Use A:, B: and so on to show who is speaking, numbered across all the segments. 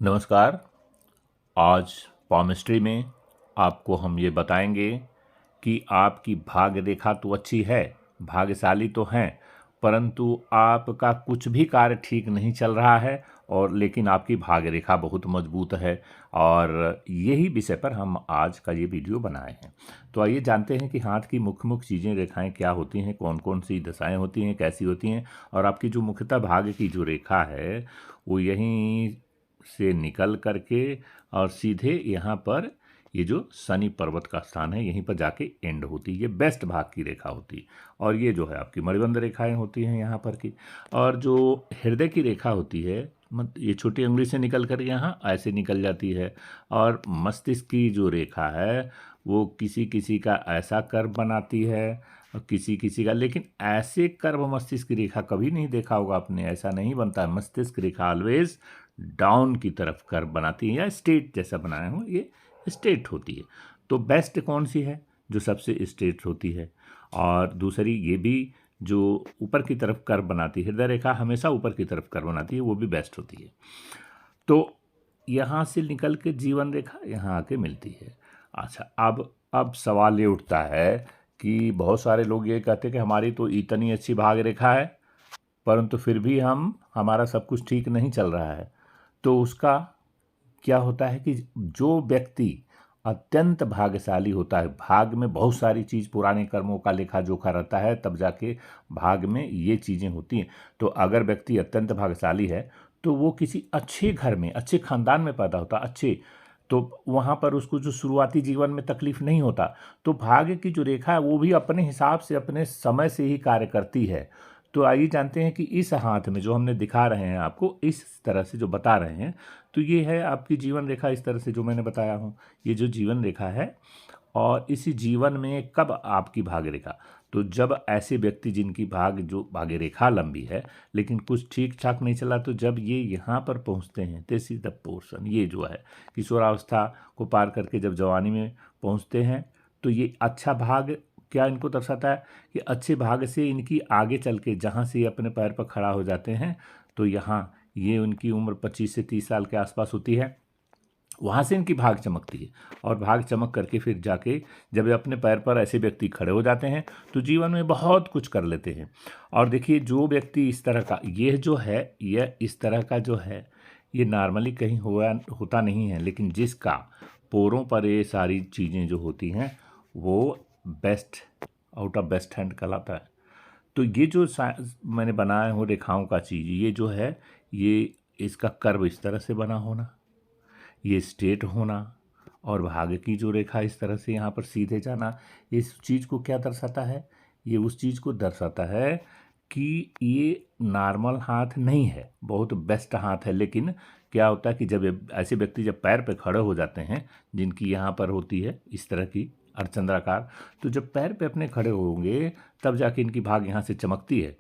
A: नमस्कार। आज पामिस्ट्री में आपको हम ये बताएंगे कि आपकी भाग्य रेखा तो अच्छी है, भाग्यशाली तो हैं, परंतु आपका कुछ भी कार्य ठीक नहीं चल रहा है और लेकिन आपकी भाग्य रेखा बहुत मजबूत है। और यही विषय पर हम आज का ये वीडियो बनाए हैं। तो आइए जानते हैं कि हाथ की मुख्य मुख्य चीज़ें, रेखाएं क्या होती हैं, कौन कौन सी दशाएं होती हैं, कैसी होती हैं। और आपकी जो मुख्यतः भाग्य की जो रेखा है वो यहीं से निकल करके और सीधे यहाँ पर ये जो शनि पर्वत का स्थान है यहीं पर जाके एंड होती है। ये बेस्ट भाग की रेखा होती है। और ये जो है आपकी मणिबंध रेखाएं होती हैं यहाँ पर की। और जो हृदय की रेखा होती है ये छोटी उंगली से निकल कर यहाँ ऐसे निकल जाती है। और मस्तिष्क की जो रेखा है वो किसी किसी का ऐसा कर्व बनाती है और किसी किसी का, लेकिन ऐसे कर्व मस्तिष्क की रेखा कभी नहीं देखा होगा आपने, ऐसा नहीं बनता है। मस्तिष्क रेखा ऑलवेज डाउन की तरफ कर्व बनाती है या स्ट्रेट जैसा बनाया हूँ, ये स्ट्रेट होती है। तो बेस्ट कौन सी है? जो सबसे स्ट्रेट होती है। और दूसरी ये भी जो ऊपर की तरफ कर्व बनाती है, हृदय रेखा हमेशा ऊपर की तरफ कर्व बनाती है, वो भी बेस्ट होती है। तो यहाँ से निकल के जीवन रेखा यहाँ आके मिलती है। अच्छा, अब सवाल ये उठता है कि बहुत सारे लोग ये कहते हैं कि हमारी तो इतनी अच्छी भाग्य रेखा है परंतु फिर भी हमारा सब कुछ ठीक नहीं चल रहा है। तो उसका क्या होता है कि जो व्यक्ति अत्यंत भाग्यशाली होता है, भाग में बहुत सारी चीज़, पुराने कर्मों का लेखा जोखा रहता है, तब जाके भाग में ये चीज़ें होती हैं। तो अगर व्यक्ति अत्यंत भाग्यशाली है तो वो किसी अच्छे घर में, अच्छे खानदान में पैदा होता, अच्छे, तो वहाँ पर उसको जो शुरुआती जीवन में तकलीफ नहीं होता। तो भाग्य की जो रेखा है वो भी अपने हिसाब से अपने समय से ही कार्य करती है। तो आइए जानते हैं कि इस हाथ में जो हमने दिखा रहे हैं आपको, इस तरह से जो बता रहे हैं, तो ये है आपकी जीवन रेखा। इस तरह से जो मैंने बताया हूँ, ये जो जीवन रेखा है। और इसी जीवन में कब आपकी भाग्य रेखा, तो जब ऐसे व्यक्ति जिनकी भाग्य रेखा लंबी है लेकिन कुछ ठीक ठाक नहीं चला, तो जब ये यहाँ पर पहुँचते हैं, दिस इज द पोर्शन, ये जो है किशोरावस्था को पार करके जब जवानी में पहुँचते हैं, तो ये अच्छा भाग क्या इनको दर्शाता है कि अच्छे भाग से इनकी आगे चल के जहाँ से ये अपने पैर पर खड़ा हो जाते हैं, तो यहाँ ये उनकी उम्र 25 से 30 साल के आसपास होती है। वहाँ से इनकी भाग चमकती है और भाग चमक करके फिर जाके जब ये अपने पैर पर ऐसे व्यक्ति खड़े हो जाते हैं तो जीवन में बहुत कुछ कर लेते हैं। और देखिए, जो व्यक्ति इस तरह का, ये जो है, यह इस तरह का जो है, ये नॉर्मली कहीं होता नहीं है, लेकिन जिसका पोरों पर ये सारी चीज़ें जो होती हैं वो best, out of best hand कहलाता है। तो ये जो मैंने बनाया हूँ रेखाओं का चीज़, ये जो है, ये इसका कर्व इस तरह से बना होना, ये स्ट्रेट होना, और भाग्य की जो रेखा इस तरह से यहाँ पर सीधे जाना, इस चीज़ को क्या दर्शाता है? ये उस चीज़ को दर्शाता है कि ये नॉर्मल हाथ नहीं है, बहुत बेस्ट हाथ है। लेकिन क्या होता है कि जब ऐसे व्यक्ति जब पैर पे खड़े हो जाते हैं, जिनकी यहाँ पर होती है इस तरह की अर्धचंद्राकार, तो जब पैर पे अपने खड़े होंगे तब जाके इनकी भाग यहाँ से चमकती है।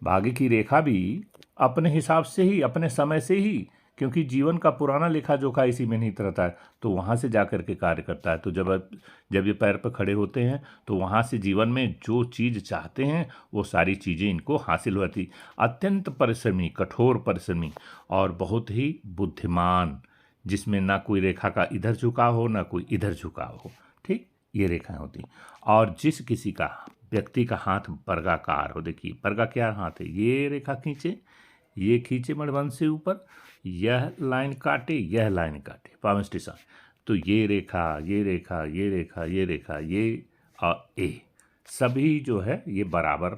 A: भाग्य की रेखा भी अपने हिसाब से ही, अपने समय से ही, क्योंकि जीवन का पुराना लेखा जोखा इसी में निहित रहता है, तो वहाँ से जा कर के कार्य करता है। तो जब ये पैर पर खड़े होते हैं तो वहाँ से जीवन में जो चीज़ चाहते हैं वो सारी चीज़ें इनको हासिल होती। अत्यंत परिश्रमी, कठोर परिश्रमी और बहुत ही बुद्धिमान, जिसमें ना कोई रेखा का इधर झुकाव हो ना कोई इधर झुकाव हो, ठीक, ये रेखाएं होती। और जिस किसी का, व्यक्ति का हाथ वर्गाकार हो, देखिए वर्गा क्या हाथ है, ये रेखा खींचे, ये खींचे मणिबंध से ऊपर, यह लाइन काटे, यह लाइन काटे, पामिस्ट्री, तो ये रेखा, ये रेखा, ये रेखा, ये रेखा, ये और ए, सभी जो है ये बराबर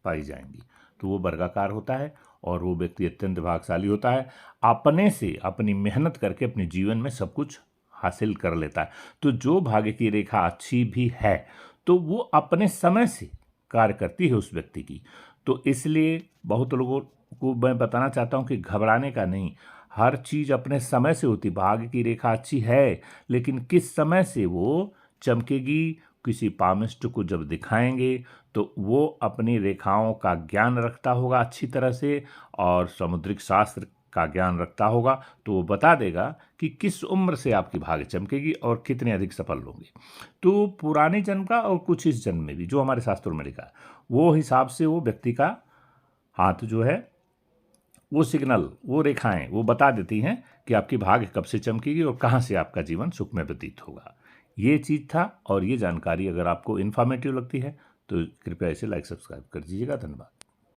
A: पाई जाएंगी, तो वो वर्गाकार होता है। और वो व्यक्ति अत्यंत भाग्यशाली होता है, अपने से अपनी मेहनत करके अपने जीवन में सब कुछ हासिल कर लेता है। तो जो भाग्य की रेखा अच्छी भी है तो वो अपने समय से कार्य करती है उस व्यक्ति की। तो इसलिए बहुत लोगों को मैं बताना चाहता हूँ कि घबराने का नहीं, हर चीज़ अपने समय से होती। भाग्य की रेखा अच्छी है लेकिन किस समय से वो चमकेगी, किसी पामिस्ट को जब दिखाएंगे तो वो अपनी रेखाओं का ज्ञान रखता होगा अच्छी तरह से, और समुद्रिक शास्त्र का ज्ञान रखता होगा, तो वो बता देगा कि किस उम्र से आपकी भाग्य चमकेगी और कितने अधिक सफल होंगे। तो पुराने जन्म का और कुछ इस जन्म में भी जो हमारे शास्त्रों में लिखा है, वो हिसाब से वो व्यक्ति का हाथ जो है, वो सिग्नल, वो रेखाएं वो बता देती हैं कि आपकी भाग्य कब से चमकेगी और कहाँ से आपका जीवन सुख में व्यतीत होगा। ये चीज़ था, और ये जानकारी अगर आपको इन्फॉर्मेटिव लगती है तो कृपया इसे लाइक सब्सक्राइब कर दीजिएगा। धन्यवाद।